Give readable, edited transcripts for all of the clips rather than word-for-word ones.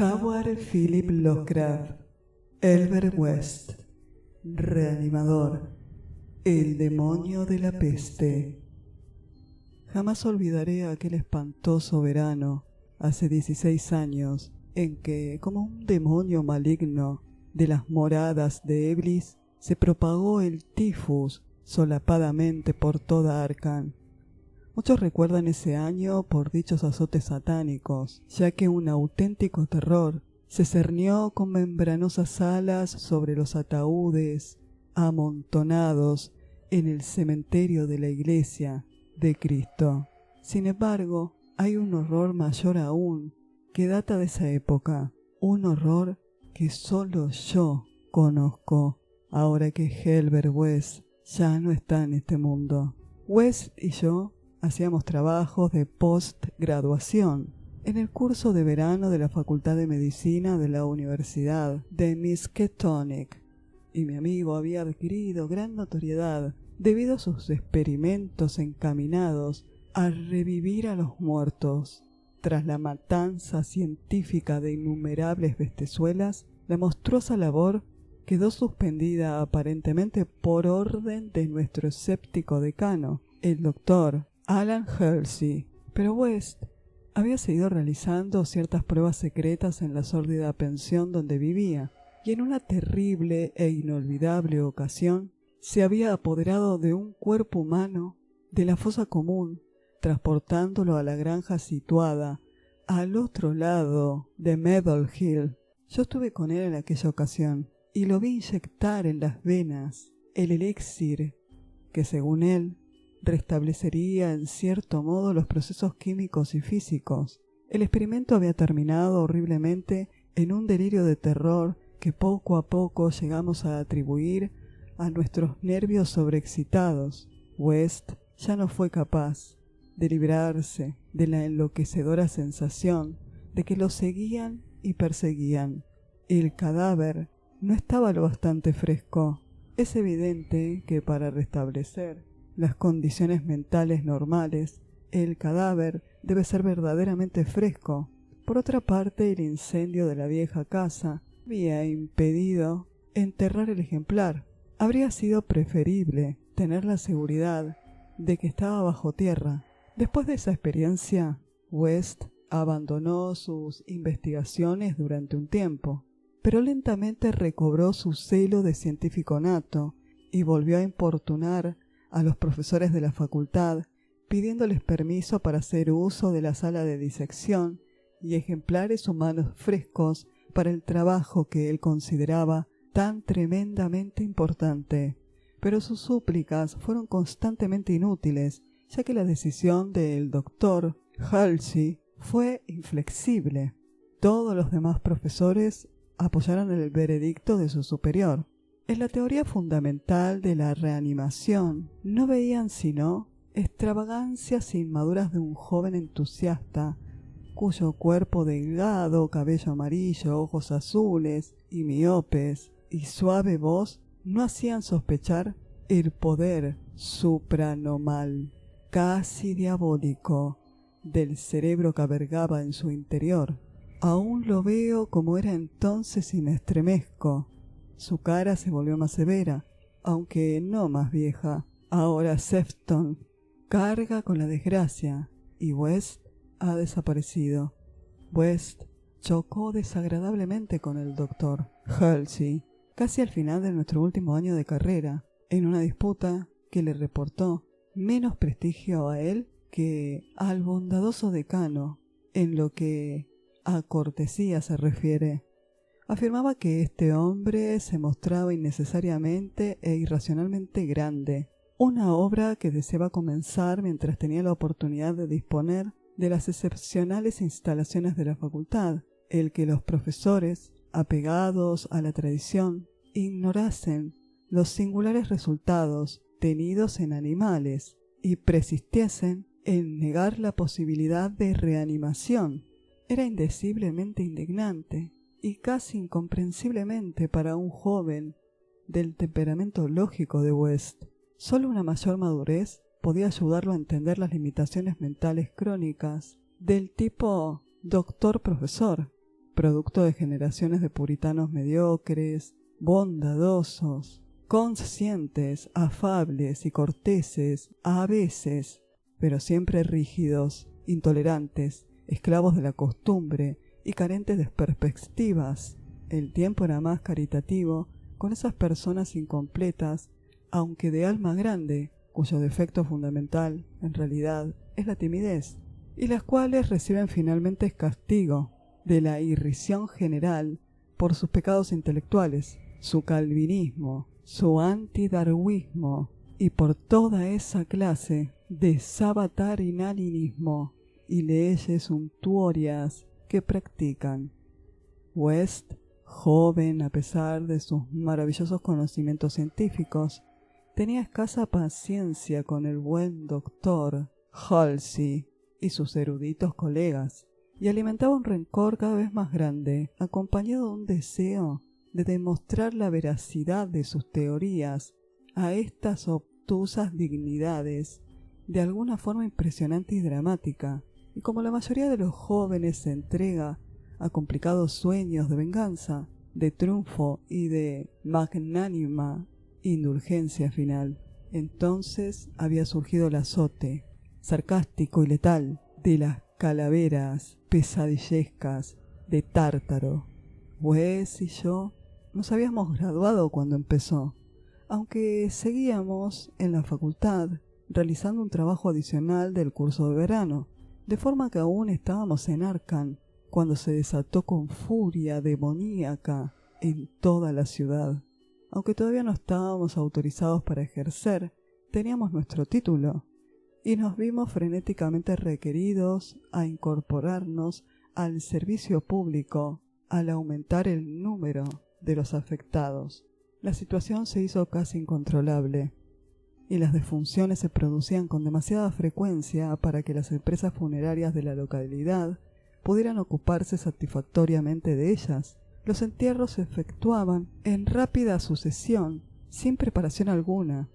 Howard Philip Lovecraft, Elbert West, Reanimador, el demonio de la peste. Jamás olvidaré aquel espantoso verano, hace 16 años, en que, como un demonio maligno de las moradas de Eblis, se propagó el tifus solapadamente por toda Arkham. Muchos recuerdan ese año por dichos azotes satánicos, ya que un auténtico terror se cernió con membranosas alas sobre los ataúdes amontonados en el cementerio de la iglesia de Cristo. Sin embargo, hay un horror mayor aún que data de esa época, un horror que solo yo conozco, ahora que Elbert West ya no está en este mundo. West y yo hacíamos trabajos de postgraduación en el curso de verano de la Facultad de Medicina de la Universidad de Miskatonic, y mi amigo había adquirido gran notoriedad debido a sus experimentos encaminados a revivir a los muertos. Tras la matanza científica de innumerables bestezuelas, la monstruosa labor quedó suspendida aparentemente por orden de nuestro escéptico decano, el doctor Alan Halsey, pero West había seguido realizando ciertas pruebas secretas en la sórdida pensión donde vivía, y en una terrible e inolvidable ocasión se había apoderado de un cuerpo humano de la fosa común, transportándolo a la granja situada al otro lado de Meadow Hill. Yo estuve con él en aquella ocasión y lo vi inyectar en las venas el elixir que, según él, restablecería en cierto modo los procesos químicos y físicos. El experimento había terminado horriblemente en un delirio de terror que poco a poco llegamos a atribuir a nuestros nervios sobreexcitados. West ya no fue capaz de librarse de la enloquecedora sensación de que lo seguían y perseguían. El cadáver no estaba lo bastante fresco. Es evidente que para restablecer las condiciones mentales normales, el cadáver debe ser verdaderamente fresco. Por otra parte, el incendio de la vieja casa había impedido enterrar el ejemplar. Habría sido preferible tener la seguridad de que estaba bajo tierra. Después de esa experiencia, West abandonó sus investigaciones durante un tiempo, pero lentamente recobró su celo de científico nato y volvió a importunar a los profesores de la facultad, pidiéndoles permiso para hacer uso de la sala de disección y ejemplares humanos frescos para el trabajo que él consideraba tan tremendamente importante. Pero sus súplicas fueron constantemente inútiles, ya que la decisión del doctor Halsey fue inflexible. Todos los demás profesores apoyaron el veredicto de su superior. En la teoría fundamental de la reanimación no veían sino extravagancias inmaduras de un joven entusiasta cuyo cuerpo delgado, cabello amarillo, ojos azules y miopes y suave voz no hacían sospechar el poder supranormal, casi diabólico, del cerebro que albergaba en su interior. Aún lo veo como era entonces y me estremezco. Su cara se volvió más severa, aunque no más vieja. Ahora Sefton carga con la desgracia y West ha desaparecido. West chocó desagradablemente con el doctor Halsey casi al final de nuestro último año de carrera, en una disputa que le reportó menos prestigio a él que al bondadoso decano en lo que a cortesía se refiere. Afirmaba que este hombre se mostraba innecesariamente e irracionalmente grande, una obra que deseaba comenzar mientras tenía la oportunidad de disponer de las excepcionales instalaciones de la facultad, el que los profesores, apegados a la tradición, ignorasen los singulares resultados tenidos en animales y persistiesen en negar la posibilidad de reanimación. Era indeciblemente indignante y casi incomprensiblemente para un joven del temperamento lógico de West. Solo una mayor madurez podía ayudarlo a entender las limitaciones mentales crónicas del tipo doctor-profesor. producto de generaciones de puritanos mediocres, bondadosos, conscientes, afables y corteses a veces, pero siempre rígidos, intolerantes, esclavos de la costumbre y carentes de perspectivas. El tiempo era más caritativo con esas personas incompletas, aunque de alma grande, cuyo defecto fundamental, en realidad, es la timidez, y las cuales reciben finalmente castigo de la irrisión general por sus pecados intelectuales, su calvinismo, su antidarwinismo y por toda esa clase de sabatarianismo y leyes suntuorias que practican. West, joven a pesar de sus maravillosos conocimientos científicos, tenía escasa paciencia con el buen doctor Halsey y sus eruditos colegas, y alimentaba un rencor cada vez más grande, acompañado de un deseo de demostrar la veracidad de sus teorías a estas obtusas dignidades de alguna forma impresionante y dramática, y como la mayoría de los jóvenes se entrega a complicados sueños de venganza, de triunfo y de magnánima indulgencia final, entonces había surgido el azote, sarcástico y letal, de las calaveras pesadillescas de Tártaro. Wes y yo nos habíamos graduado cuando empezó, aunque seguíamos en la facultad realizando un trabajo adicional del curso de verano, de forma que aún estábamos en Arkham cuando se desató con furia demoníaca en toda la ciudad. Aunque todavía no estábamos autorizados para ejercer, teníamos nuestro título y nos vimos frenéticamente requeridos a incorporarnos al servicio público al aumentar el número de los afectados. La situación se hizo casi incontrolable y las defunciones se producían con demasiada frecuencia para que las empresas funerarias de la localidad pudieran ocuparse satisfactoriamente de ellas. Los entierros se efectuaban en rápida sucesión, sin preparación alguna,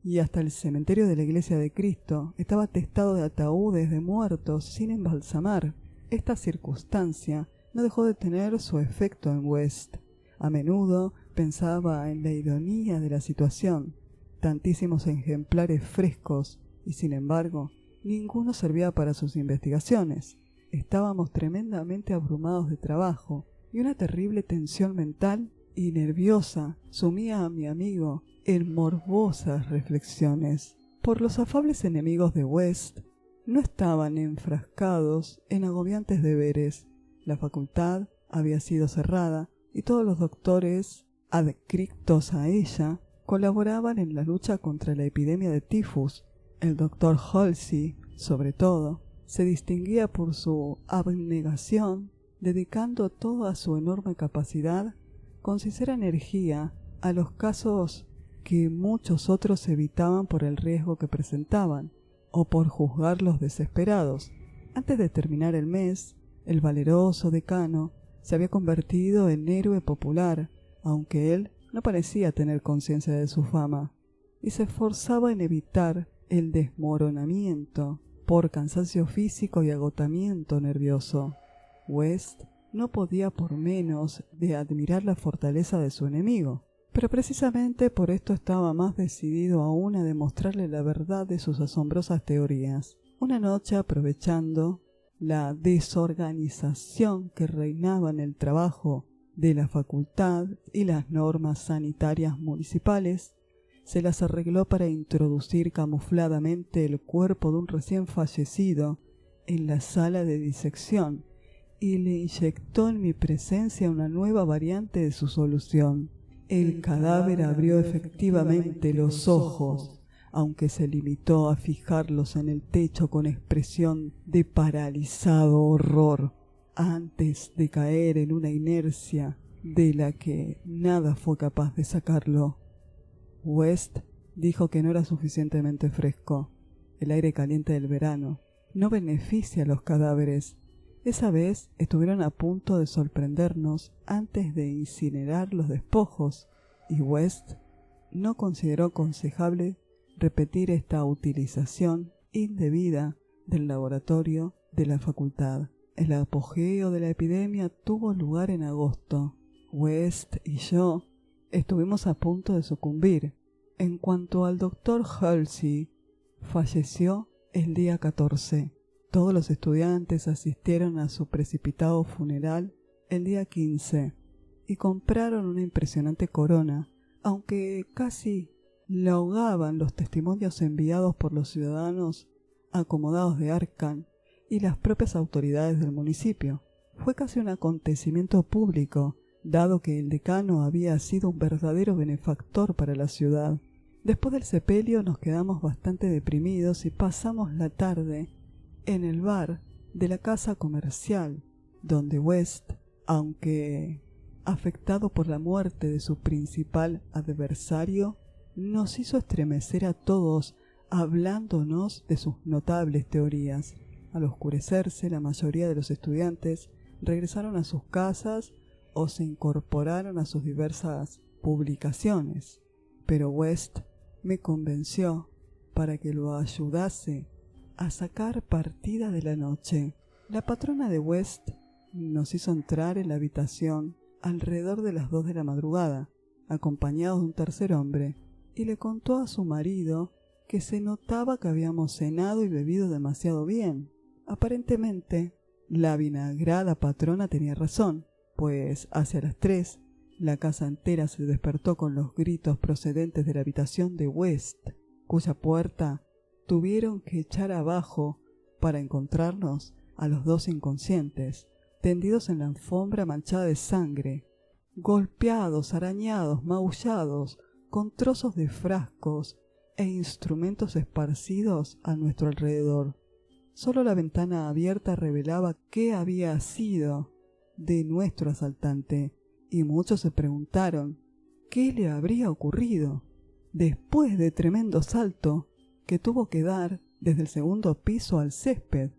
y hasta el cementerio de la Iglesia de Cristo estaba atestado de ataúdes de muertos sin embalsamar. Esta circunstancia no dejó de tener su efecto en West. A menudo pensaba en la ironía de la situación, tantísimos ejemplares frescos, y sin embargo, ninguno servía para sus investigaciones. Estábamos tremendamente abrumados de trabajo, y una terrible tensión mental y nerviosa sumía a mi amigo en morbosas reflexiones. Por los afables enemigos de West no estaban enfrascados en agobiantes deberes. La facultad había sido cerrada y todos los doctores adscritos a ella colaboraban en la lucha contra la epidemia de tifus. El doctor Halsey, sobre todo, se distinguía por su abnegación, dedicando toda su enorme capacidad con sincera energía a los casos que muchos otros evitaban por el riesgo que presentaban o por juzgarlos desesperados. Antes de terminar el mes, el valeroso decano se había convertido en héroe popular, aunque él no parecía tener conciencia de su fama, y se esforzaba en evitar el desmoronamiento por cansancio físico y agotamiento nervioso. West no podía por menos de admirar la fortaleza de su enemigo, pero precisamente por esto estaba más decidido aún a demostrarle la verdad de sus asombrosas teorías. Una noche, aprovechando la desorganización que reinaba en el trabajo de la facultad y las normas sanitarias municipales, se las arregló para introducir camufladamente el cuerpo de un recién fallecido en la sala de disección y le inyectó en mi presencia una nueva variante de su solución. El cadáver abrió efectivamente los ojos, aunque se limitó a fijarlos en el techo con expresión de paralizado horror, antes de caer en una inercia de la que nada fue capaz de sacarlo. West dijo que no era suficientemente fresco. El aire caliente del verano no beneficia a los cadáveres. Esa vez estuvieron a punto de sorprendernos antes de incinerar los despojos, y West no consideró aconsejable repetir esta utilización indebida del laboratorio de la facultad. El apogeo de la epidemia tuvo lugar en agosto. West y yo estuvimos a punto de sucumbir. En cuanto al doctor Halsey, falleció el día 14. Todos los estudiantes asistieron a su precipitado funeral el día 15 y compraron una impresionante corona, aunque casi la ahogaban los testimonios enviados por los ciudadanos acomodados de Arkham y las propias autoridades del municipio. Fue casi un acontecimiento público, dado que el decano había sido un verdadero benefactor para la ciudad. Después del sepelio nos quedamos bastante deprimidos y pasamos la tarde en el bar de la casa comercial, donde West, aunque afectado por la muerte de su principal adversario, nos hizo estremecer a todos hablándonos de sus notables teorías. Al oscurecerse, la mayoría de los estudiantes regresaron a sus casas o se incorporaron a sus diversas publicaciones, pero West me convenció para que lo ayudase a sacar partida de la noche. La patrona de West nos hizo entrar en la habitación alrededor de las 2 de la madrugada, acompañados de un tercer hombre, y le contó a su marido que se notaba que habíamos cenado y bebido demasiado bien. Aparentemente, la vinagrada patrona tenía razón, pues hacia las 3 la casa entera se despertó con los gritos procedentes de la habitación de West, cuya puerta tuvieron que echar abajo para encontrarnos a los 2 inconscientes, tendidos en la alfombra manchada de sangre, golpeados, arañados, maullados, con trozos de frascos e instrumentos esparcidos a nuestro alrededor. Solo la ventana abierta revelaba qué había sido de nuestro asaltante, y muchos se preguntaron qué le habría ocurrido después de tremendo salto que tuvo que dar desde el segundo piso al césped.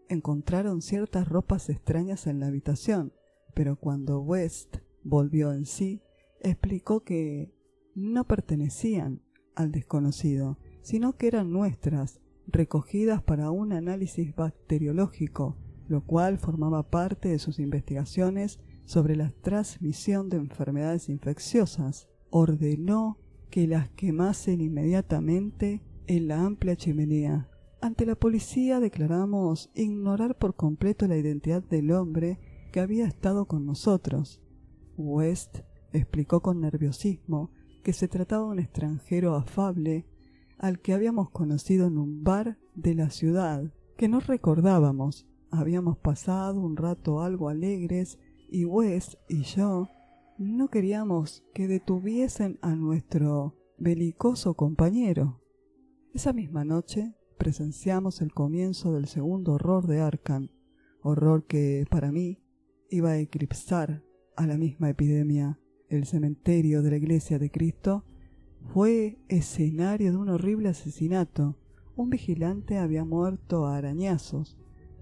Encontraron ciertas ropas extrañas en la habitación, pero cuando West volvió en sí, explicó que no pertenecían al desconocido, sino que eran nuestras, recogidas para un análisis bacteriológico, lo cual formaba parte de sus investigaciones sobre la transmisión de enfermedades infecciosas. Ordenó que las quemasen inmediatamente en la amplia chimenea. Ante la policía declaramos ignorar por completo la identidad del hombre que había estado con nosotros. West explicó con nerviosismo que se trataba de un extranjero afable al que habíamos conocido en un bar de la ciudad, que no recordábamos. Habíamos pasado un rato algo alegres y West y yo no queríamos que detuviesen a nuestro belicoso compañero. Esa misma noche presenciamos el comienzo del segundo horror de Arkham, horror que, para mí, iba a eclipsar a la misma epidemia. El cementerio de la Iglesia de Cristo fue escenario de un horrible asesinato. Un vigilante había muerto a arañazos,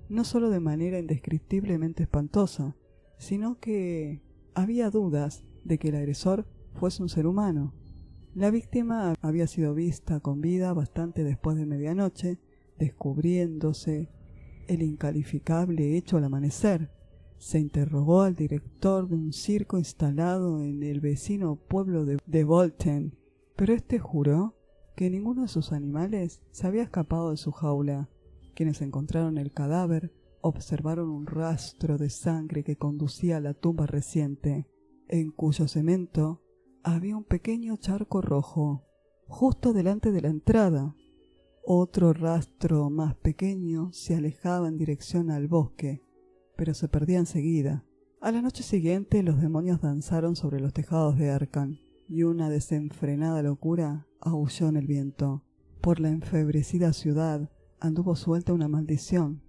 no solo de manera indescriptiblemente espantosa, sino que había dudas de que el agresor fuese un ser humano. La víctima había sido vista con vida bastante después de medianoche, descubriéndose el incalificable hecho al amanecer. Se interrogó al director de un circo instalado en el vecino pueblo de Bolton, pero éste juró que ninguno de sus animales se había escapado de su jaula. Quienes encontraron el cadáver observaron un rastro de sangre que conducía a la tumba reciente, en cuyo cemento había un pequeño charco rojo, justo delante de la entrada. Otro rastro más pequeño se alejaba en dirección al bosque, pero se perdía enseguida. A la noche siguiente los demonios danzaron sobre los tejados de Arkham, y una desenfrenada locura aulló en el viento. Por la enfebrecida ciudad anduvo suelta una maldición,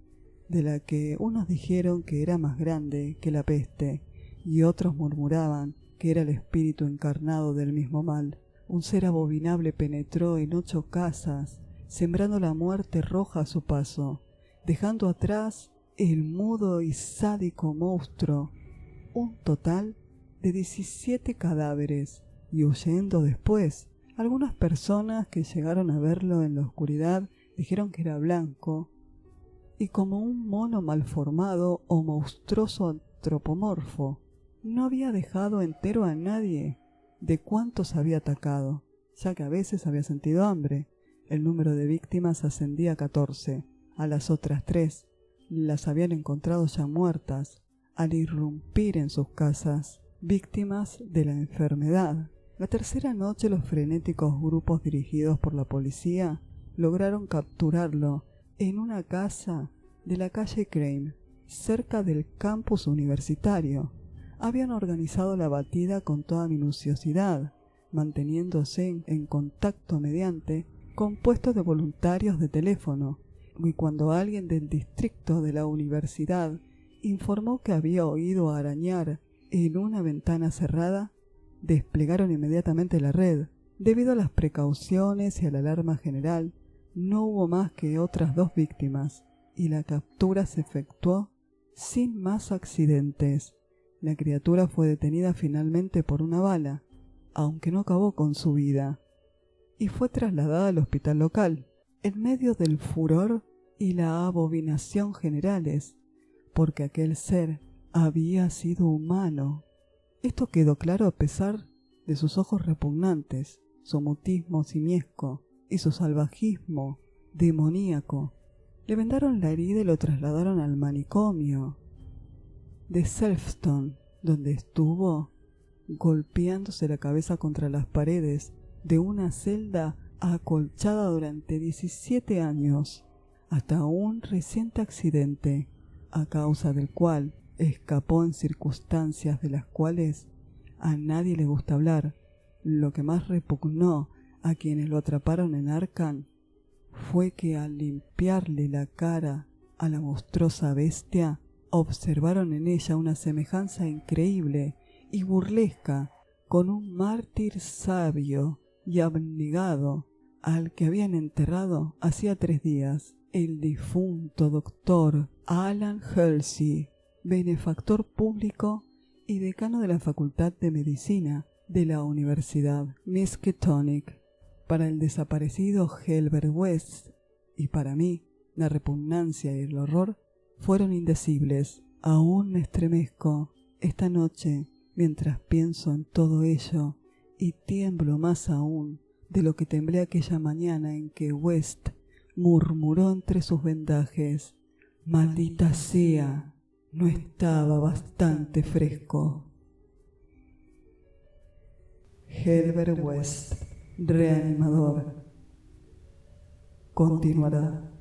de la que unos dijeron que era más grande que la peste, y otros murmuraban que era el espíritu encarnado del mismo mal. Un ser abominable penetró en 8 casas, sembrando la muerte roja a su paso, dejando atrás el mudo y sádico monstruo, un total de 17 cadáveres, y huyendo después. Algunas personas que llegaron a verlo en la oscuridad dijeron que era blanco, y como un mono malformado o monstruoso antropomorfo. No había dejado entero a nadie de cuantos había atacado, ya que a veces había sentido hambre. El número de víctimas ascendía a 14. A las otras 3 las habían encontrado ya muertas al irrumpir en sus casas, víctimas de la enfermedad. La tercera noche los frenéticos grupos dirigidos por la policía lograron capturarlo en una casa de la calle Crane, cerca del campus universitario. Habían organizado la batida con toda minuciosidad, manteniéndose en contacto mediante compuestos de voluntarios de teléfono, y cuando alguien del distrito de la universidad informó que había oído arañar en una ventana cerrada, desplegaron inmediatamente la red. Debido a las precauciones y a la alarma general, no hubo más que otras 2 víctimas, y la captura se efectuó sin más accidentes. La criatura fue detenida finalmente por una bala, aunque no acabó con su vida, y fue trasladada al hospital local, en medio del furor y la abominación generales, porque aquel ser había sido humano. Esto quedó claro a pesar de sus ojos repugnantes, su mutismo simiesco y su salvajismo demoníaco. Le vendaron la herida y lo trasladaron al manicomio de Selfstone, donde estuvo golpeándose la cabeza contra las paredes de una celda acolchada durante 17 años, hasta un reciente accidente, a causa del cual escapó en circunstancias de las cuales a nadie le gusta hablar. Lo que más repugnó a quienes lo atraparon en Arkham fue que al limpiarle la cara a la monstruosa bestia, observaron en ella una semejanza increíble y burlesca con un mártir sabio y abnegado al que habían enterrado hacía 3 días, el difunto doctor Alan Halsey, benefactor público y decano de la Facultad de Medicina de la Universidad Miskatonic. Para el desaparecido Helbert West y para mí, la repugnancia y el horror fueron indecibles. Aún me estremezco esta noche mientras pienso en todo ello, y tiemblo más aún de lo que temblé aquella mañana en que West murmuró entre sus vendajes: «Maldita sea, no estaba bastante fresco». Helbert West, reanimador. Continuará.